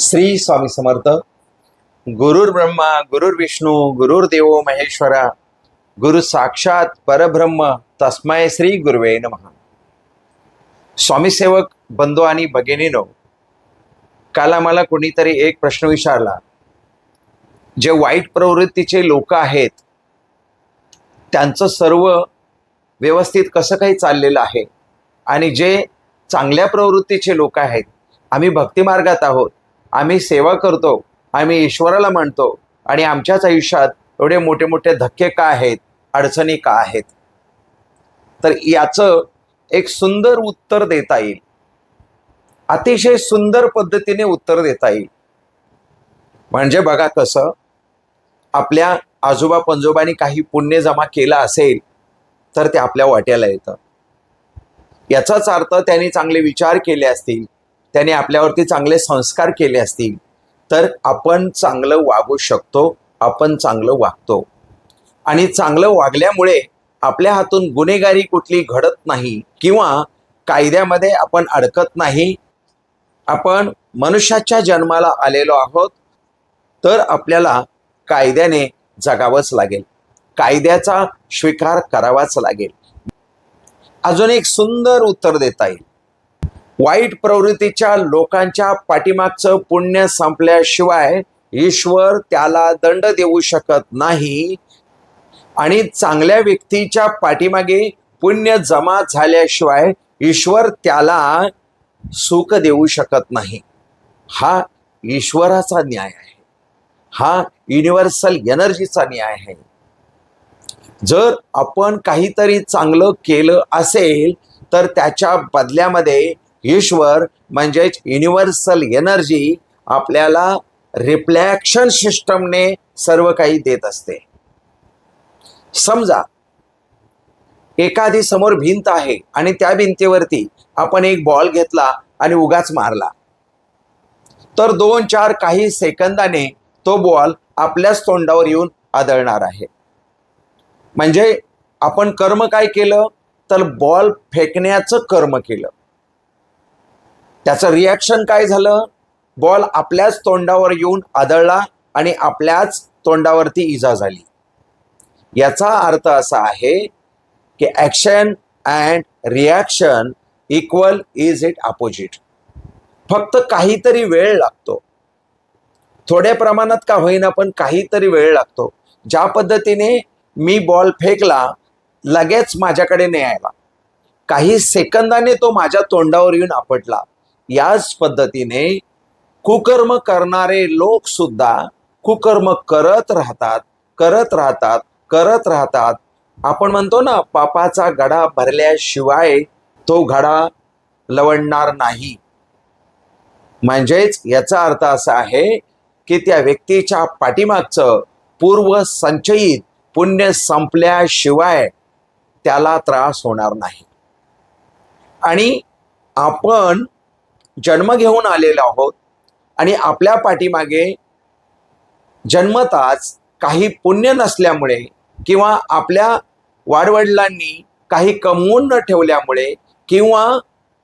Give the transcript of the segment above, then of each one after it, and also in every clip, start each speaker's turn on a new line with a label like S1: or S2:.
S1: श्री स्वामी समर्थ. गुरुर् ब्रह्मा गुरुर्विष्णू गुरुर्देव महेश्वरा, गुरु साक्षात परब्रह्म तस्मै श्री गुरुवे नमः. स्वामी सेवक बंधू आणि भगिनीनो, काल आम्हाला कोणीतरी एक प्रश्न विचारला. जे वाईट प्रवृत्तीचे लोक आहेत त्यांचं सर्व व्यवस्थित कसं काही चाललेलं आहे, आणि जे चांगल्या प्रवृत्तीचे लोक आहेत, आम्ही भक्तिमार्गात आहोत, आम्ही सेवा करतो, आम्ही ईश्वराला मानतो, आणि आमच्याच आयुष्यात एवढे मोठे मोठे धक्के का आहेत, अडचणी का आहेत. तर याचं एक सुंदर उत्तर देता येईल, अतिशय सुंदर पद्धतीने उत्तर देता येईल. म्हणजे बघा कसं, आपल्या आजोबा पंजोबांनी काही पुण्य जमा केलं असेल तर ते आपल्या वाट्याला येतं. याचाच अर्थ त्यांनी चांगले विचार केले असतील, त्यांनी आपल्यावरती चांगले संस्कार केले असतील तर आपण चांगलं वागू शकतो, आपण चांगलं वागतो. आणि चांगलं वागल्यामुळे आपल्या हातून गुन्हेगारी कुठली घडत नाही किंवा कायद्यामध्ये आपण अडकत नाही. आपण मनुष्याच्या जन्माला आलेलो आहोत तर आपल्याला कायद्याने जगावंच लागेल, कायद्याचा स्वीकार करावाच लागेल. अजून एक सुंदर उत्तर देता येईल. वाईट प्रवृत्तीच्या लोकांच्या पाठीमागचं पुण्य संपल्याशिवाय ईश्वर त्याला दंड देऊ शकत नाही, आणि चांगल्या व्यक्तीच्या पाठीमागे पुण्य जमा झाल्याशिवाय ईश्वर त्याला सुख देऊ शकत नाही. हा ईश्वराचा न्याय आहे, हा युनिव्हर्सल एनर्जीचा न्याय आहे. जर आपण काहीतरी चांगलं केलं असेल तर त्याच्या बदल्यामध्ये ईश्वर म्हणजेच युनिव्हर्सल एनर्जी आपल्याला रिफ्लेक्शन सिस्टमने सर्व काही देत असते. समजा एखादी समोर भिंत आहे आणि त्या भिंतीवरती आपण एक बॉल घेतला आणि उगाच मारला, तर 2-4 काही सेकंदाने तो बॉल आपल्याच तोंडावर येऊन आदळणार आहे. म्हणजे आपण कर्म काय केलं, तर बॉल फेकण्याचं कर्म केलं. त्याचं रिॲक्शन काय झालं, बॉल आपल्याच तोंडावर येऊन आदळला आणि आपल्याच तोंडावरती इजा झाली. याचा अर्थ असा आहे की action and reaction equal is it opposite. फक्त काहीतरी वेळ लागतो, थोड्या प्रमाणात का होईना पण काहीतरी वेळ लागतो. ज्या पद्धतीने मी बॉल फेकला, लगेच माझ्याकडे नाही आला, काही सेकंदाने तो माझ्या तोंडावर येऊन आपटला. याच पद्धतीने कुकर्म करणारे लोक सुद्धा कुकर्म करत राहतात, करत राहतात, करत राहतात. आपण म्हणतो ना, पापाचा घडा भरल्याशिवाय तो घडा लवणणार नाही. म्हणजेच याचा अर्थ असा आहे की त्या व्यक्तीच्या पाठीमागचं पूर्व संचयित पुण्य संपल्याशिवाय त्याला त्रास होणार नाही. आणि आपण जन्म घेऊन आलेलो आहोत आणि आपल्या पाठीमागे जन्मताच काही पुण्य नसल्यामुळे किंवा आपल्या वाडवडिलांनी काही कमवून न ठेवल्यामुळे किंवा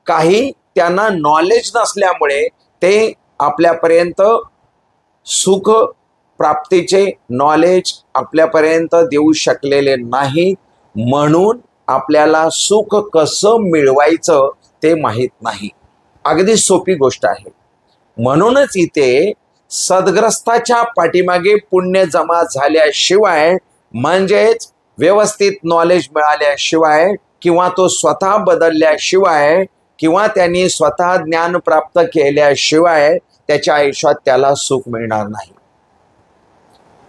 S1: काही त्यांना नॉलेज नसल्यामुळे ते आपल्यापर्यंत सुख प्राप्तीचे नॉलेज आपल्यापर्यंत देऊ शकलेले नाही. म्हणून आपल्याला सुख कसं मिळवायचं ते माहीत नाही. अगदी सोपी गोष्ट आहे. म्हणूनच इथे सद्ग्रस्ताच्या पाठीमागे पुण्य जमा झाल्याशिवाय, म्हणजेच व्यवस्थित नॉलेज मिळाल्याशिवाय किंवा तो स्वतः बदलल्याशिवाय किंवा त्यांनी स्वतः ज्ञान प्राप्त केल्याशिवाय त्याच्या आयुष्यात त्याला सुख मिळणार नाही.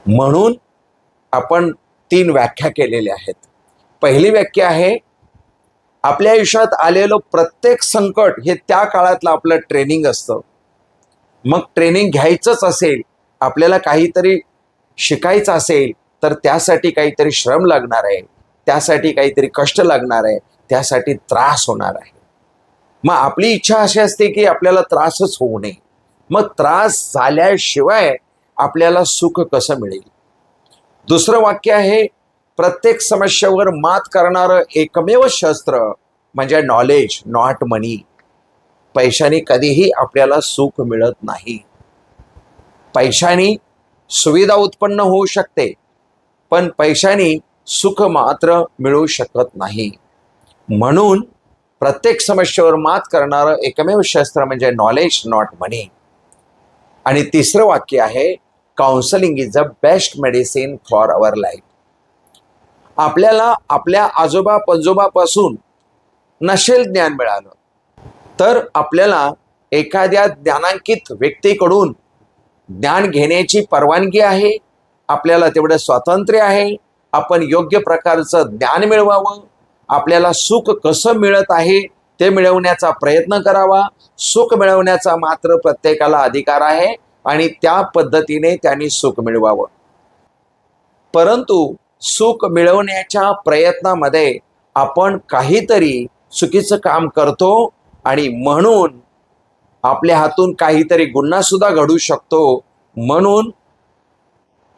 S1: म्हणून आपण 3 व्याख्या केलेल्या आहेत. पहिली व्याख्या आहे, आपल्या आयुष्यात आलेलं प्रत्येक संकट हे त्या काळातलं आपलं ट्रेनिंग असतं. मग ट्रेनिंग घ्यायचंच असेल, आपल्याला काहीतरी शिकायचं असेल तर त्यासाठी काहीतरी श्रम लागणार आहे, त्यासाठी काहीतरी कष्ट लागणार आहे, त्यासाठी त्रास होणार आहे. मग आपली इच्छा अशी असते की आपल्याला त्रासच होऊ नये. मग त्रास झाल्याशिवाय आपल्याला सुख कसं मिळेल. दुसरं वाक्य आहे, प्रत्येक समस्येवर मात करणारं एकमेव शस्त्र म्हणजे नॉलेज, नॉट मनी. पैशाने कधीही आपल्याला सुख मिळत नाही. पैशाने सुविधा उत्पन्न होऊ शकते, पण पैशाने सुख मात्र मिळू शकत नाही. म्हणून प्रत्येक समस्येवर मात करणारं एकमेव शस्त्र म्हणजे नॉलेज नॉट मनी. आणि तिसरं वाक्य आहे, counselling is the best medicine for our life. आपल्याला आपल्या आजोबा पंजोबापासून नसेल ज्ञान मिळालं तर आपल्याला एखाद्या ज्ञानांकित व्यक्तीकडून ज्ञान घेण्याची परवानगी आहे. आपल्याला तेवढं स्वातंत्र्य आहे. आपण योग्य प्रकारचं ज्ञान मिळवावं. आपल्याला सुख कसं मिळत आहे ते मिळवण्याचा प्रयत्न करावा. सुख मिळवण्याचा मात्र प्रत्येकाला अधिकार आहे आणि त्या पद्धतीने त्यांनी सुख मिळवावं. परंतु सुख मिळवण्याच्या प्रयत्नामध्ये आपण काहीतरी चुकीचं काम करतो आणि म्हणून आपल्या हातून काहीतरी गुन्हा सुद्धा घडू शकतो. म्हणून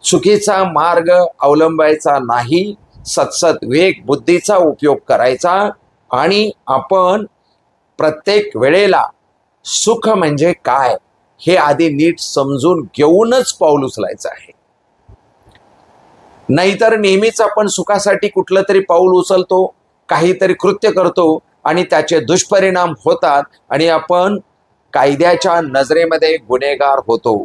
S1: चुकीचा मार्ग अवलंबायचा नाही. सतसत विवेक बुद्धीचा उपयोग करायचा आणि आपण प्रत्येक वेळेला सुख म्हणजे काय हे आधी नीट समजून घेऊनच पाऊल उचलायचं आहे. नाहीतर नेहमीच आपण सुखासाठी कुठलं तरी पाऊल उचलतो, काहीतरी कृत्य करतो आणि त्याचे दुष्परिणाम होतात आणि आपण कायद्याच्या नजरेमध्ये गुन्हेगार होतो.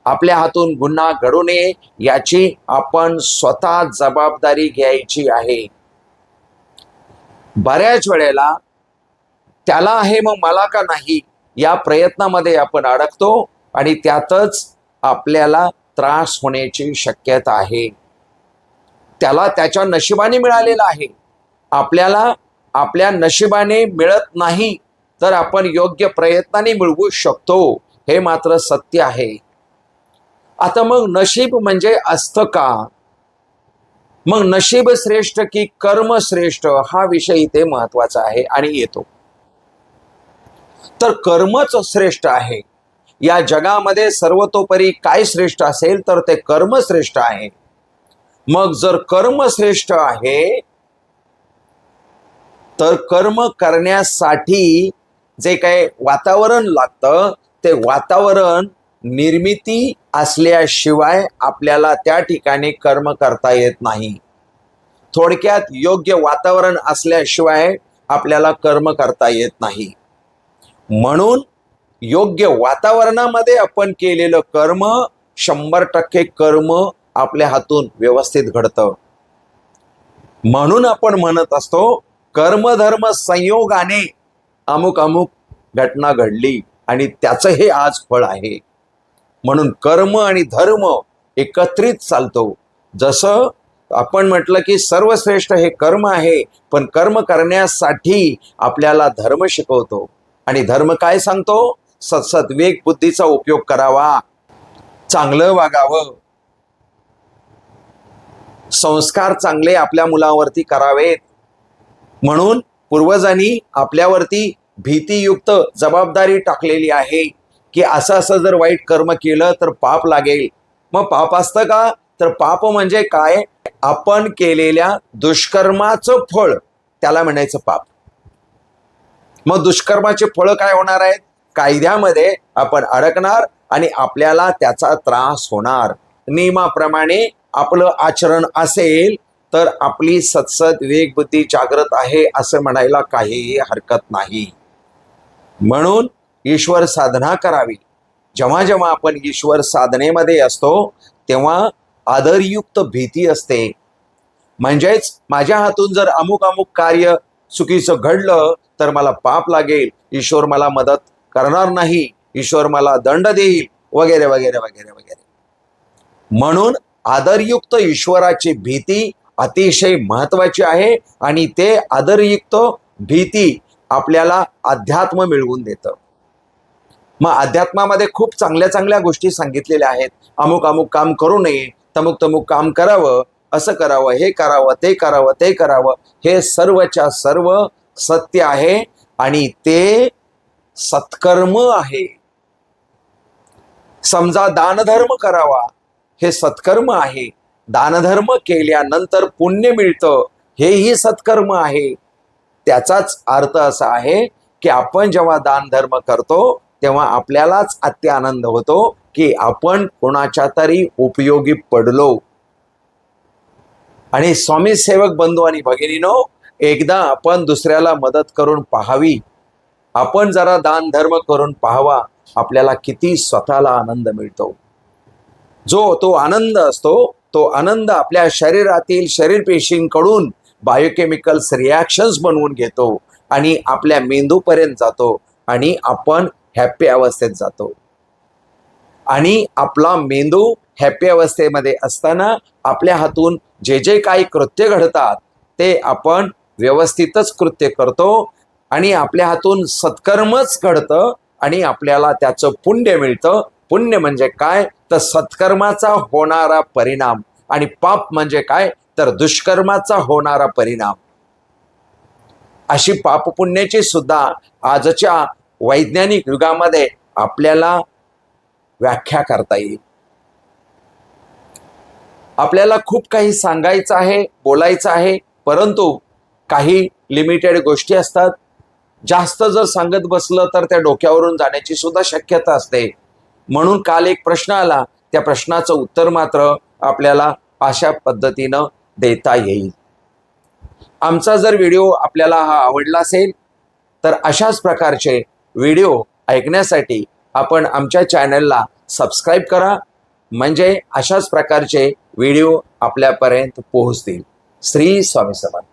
S1: आपल्या हातून गुन्हा घडू नये याची आपण स्वतः जबाबदारी घ्यायची आहे. बऱ्याच वेळेला त्याला आहे मग मला का नाही या प्रयत्नामध्ये आपण अडकतो आणि त्यातच आपल्याला त्रास होण्याची शक्यता आहे. त्याला त्याच्या नशिबाने मिळालेला आहे. आपल्याला आपल्या नशिबाने मिळत नाही तर आपण योग्य प्रयत्नाने मिळवू शकतो, हे मात्र सत्य आहे. आता मग नशीब म्हणजे असतं का? मग नशीब श्रेष्ठ की कर्म श्रेष्ठ हा विषय इथे महत्वाचा आहे आणि येतो. तर कर्मच श्रेष्ठ आहे. या जगामध्ये सर्वतोपरी काय श्रेष्ठ असेल तर ते कर्म श्रेष्ठ आहे. मग जर कर्म श्रेष्ठ आहे तर कर्म करण्यासाठी जे काही वातावरण लागतं ते वातावरण निर्मिती असल्याशिवाय आपल्याला त्या ठिकाणी कर्म करता येत नाही. थोडक्यात योग्य वातावरण असल्याशिवाय आपल्याला कर्म करता येत नाही. म्हणून योग्य वातावरणामध्ये आपण केलेलं कर्म 100% कर्म आपल्या हातून व्यवस्थित घडतं. म्हणून आपण म्हणत असतो कर्मधर्म संयोगाने अमुक अमुक घटना घडली आणि त्याचं हे आज फळ आहे. म्हणून कर्म आणि धर्म एकत्रित चालतो. जसं आपण म्हटलं की सर्वश्रेष्ठ हे कर्म आहे, पण कर्म करण्यासाठी आपल्याला धर्म शिकवतो. आणि धर्म काय सांगतो? सतसत विवेक बुद्धीचा उपयोग करावा, चांगलं वागावं, संस्कार चांगले आपल्या मुलावरती करावेत. म्हणून पूर्वजांनी आपल्यावरती भीतीयुक्त जबाबदारी टाकलेली आहे की असं असं जर वाईट कर्म केलं तर पाप लागेल. मग पाप असतं का? तर पाप म्हणजे काय? आपण केलेल्या दुष्कर्माचं फळ त्याला म्हणायचं पाप. मग दुष्कर्माचे फळ काय होणार आहेत? कायद्यामध्ये आपण अडकणार आणि आपल्याला त्याचा त्रास होणार. नियमाप्रमाणे आपलं आचरण असेल तर आपली सतसत विवेक बुद्धी जागृत आहे असं म्हणायला काहीही हरकत नाही. म्हणून ईश्वर साधना करावी. जेव्हा जेव्हा आपण ईश्वर साधनेमध्ये असतो तेव्हा आदरयुक्त भीती असते. म्हणजेच माझ्या हातून जर अमुक अमुक कार्य चुकीचं घडलं तर मला पाप लागेल, ईश्वर मला मदत करणार नाही, ईश्वर मला दंड देईल वगैरे वगैरे वगैरे वगैरे. म्हणून आदरयुक्त ईश्वराची भीती अतिशय महत्वाची आहे आणि ते आदरयुक्त भीती आपल्याला अध्यात्म मिळवून देतं. मग अध्यात्मामध्ये खूप चांगल्या चांगल्या गोष्टी सांगितलेल्या आहेत. अमुक अमुक काम करू नये, तमुक तमुक काम करावं, असं करावं, हे करावं, ते करावं, ते करावं. हे सर्वच्या सर्व सत्य आहे आणि ते सत्कर्म आहे. समजा दानधर्म करावा, हे सत्कर्म आहे. दानधर्म केल्यानंतर पुण्य मिळतं, हेही सत्कर्म आहे. त्याचाच अर्थ असा आहे की आपण जेव्हा दानधर्म करतो तेव्हा आपल्यालाच अत्यानंद होतो की आपण कोणाच्या तरी उपयोगी पडलो. आणि स्वामी सेवक बंधू आणि भगिनीनो, एकदा आपण दुसऱ्याला मदत करून पाहावी. आपण जरा दान धर्म करून पाहावा, आपल्याला किती स्वतःला आनंद मिळतो. जो तो आनंद असतो, तो आनंद आपल्या शरीरातील शरीर पेशींकडून बायोकेमिकल्स रिॲक्शन्स बनवून घेतो आणि आपल्या मेंदूपर्यंत जातो आणि आपण हॅपी अवस्थेत जातो. आणि आपला मेंदू हॅपी अवस्थेमध्ये असताना आपल्या हातून जे जे काही कृत्य घडतात ते आपण व्यवस्थितच कृत्य करतो आणि आपल्या हातून सत्कर्मच घडतं आणि आपल्याला त्याचं पुण्य मिळतं. पुण्य म्हणजे काय तर सत्कर्माचा होणारा परिणाम, आणि पाप म्हणजे काय तर दुष्कर्माचा होणारा परिणाम. अशी पापपुण्याची सुद्धा आजच्या वैज्ञानिक युगामध्ये आपल्याला व्याख्या करता येईल. आपल्याला खूप काही सांगायचं आहे, बोलायचं आहे, परंतु काही लिमिटेड गोष्टी असतात. जास्त जर सांगत बसलं तर त्या डोक्यावरून जाण्याची सुद्धा शक्यता असते. म्हणून काल एक प्रश्न आला, त्या प्रश्नाचं उत्तर मात्र आपल्याला अशा पद्धतीनं देता येईल. आमचा जर व्हिडिओ आपल्याला हा आवडला असेल तर अशाच प्रकारचे व्हिडिओ ऐकण्यासाठी आपण आमच्या चॅनलला सबस्क्राईब करा, म्हणजे अशाच प्रकारचे व्हिडिओ आपल्यापर्यंत पोहोचतील. श्री स्वामी समर्थ.